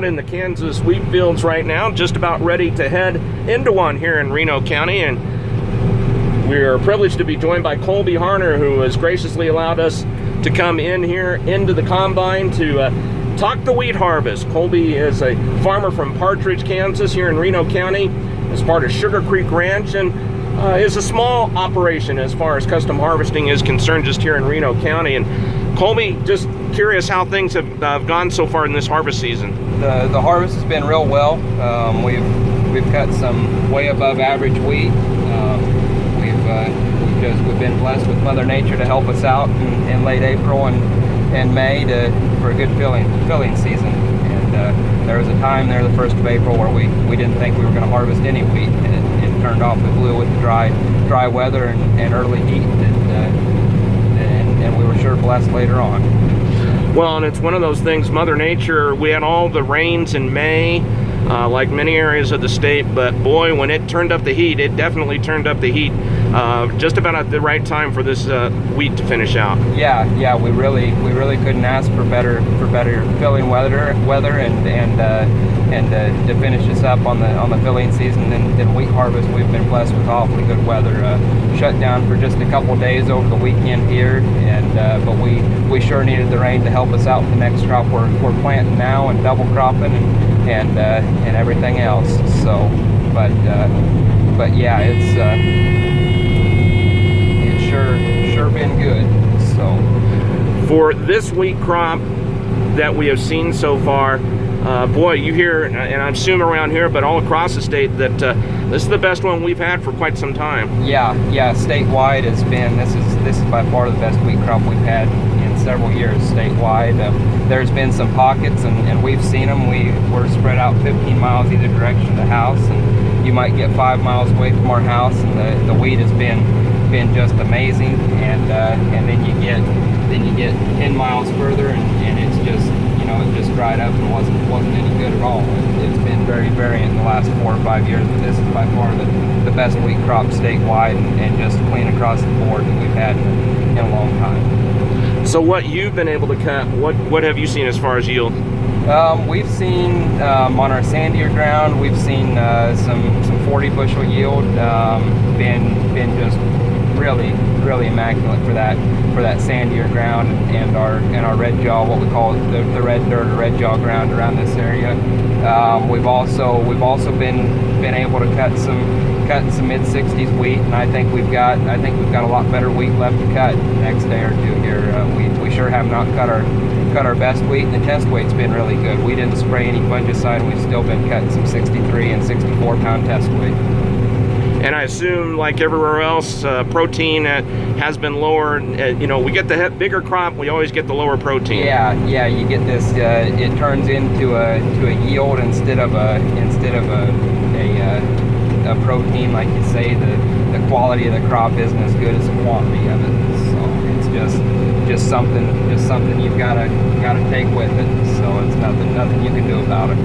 out in the Kansas wheat fields right now, just about ready to head into one here in Reno County, and we're privileged to be joined by Colby Harner, who has graciously allowed us to come in here into the combine to talk the wheat harvest. Colby is a farmer from Partridge, Kansas, here in Reno County, as part of Sugar Creek Ranch, and is a small operation as far as custom harvesting is concerned, just here in Reno County. And Colby, just curious how things have gone so far in this harvest season. The harvest has been real well. We've cut some way above average wheat. We've been blessed with Mother Nature to help us out in late April and May for a good filling season. And there was a time there, the 1st of April, where we didn't think we were going to harvest any wheat, and it turned off. It blew with the dry weather and early heat, and we were sure blessed later on. Well, and it's one of those things, Mother Nature, we had all the rains in May, like many areas of the state, but boy, when it turned up the heat, it definitely turned up the heat just about at the right time for this wheat to finish out. Yeah, we really couldn't ask for better filling weather and to finish us up on the filling season than wheat harvest. We've been blessed with awfully good weather. Shut down for just a couple days over the weekend here, and but we sure needed the rain to help us out with the next crop we're planting now, and double cropping and everything else. So, but yeah, it's sure been good. So for this wheat crop that we have seen so far, boy, you hear, and I assume around here, but all across the state, that this is the best one we've had for quite some time. Yeah, statewide has been, this is by far the best wheat crop we've had in several years statewide. There's been some pockets, and we've seen them. We're spread out 15 miles either direction of the house, and you might get 5 miles away from our house, and the wheat has been just amazing. And then you get 10 miles further, and it's just, it just dried up and wasn't any good at all. It's been very variant in the last 4 or 5 years, but this is by far the best wheat crop statewide, and just clean across the board that we've had in a long time. So what you've been able to cut, what have you seen as far as yield? We've seen on our sandier ground, we've seen some 40 bushel yield. Been just really immaculate for that sandier ground, and our red jaw, what we call the red dirt or red jaw ground around this area. We've also been able to cut some mid-60s wheat, and I think we've got a lot better wheat left to cut next day or two here. We sure have not cut our best wheat, and the test weight's been really good. We didn't spray any fungicide, and we've still been cutting some 63 and 64 pound test weight. And I assume, like everywhere else, protein has been lower. We get the bigger crop, we always get the lower protein. Yeah, you get this. It turns into a yield instead of a protein, like you say. The quality of the crop isn't as good as the quantity of it. So it's just something you've got to take with it. So it's nothing you can do about it.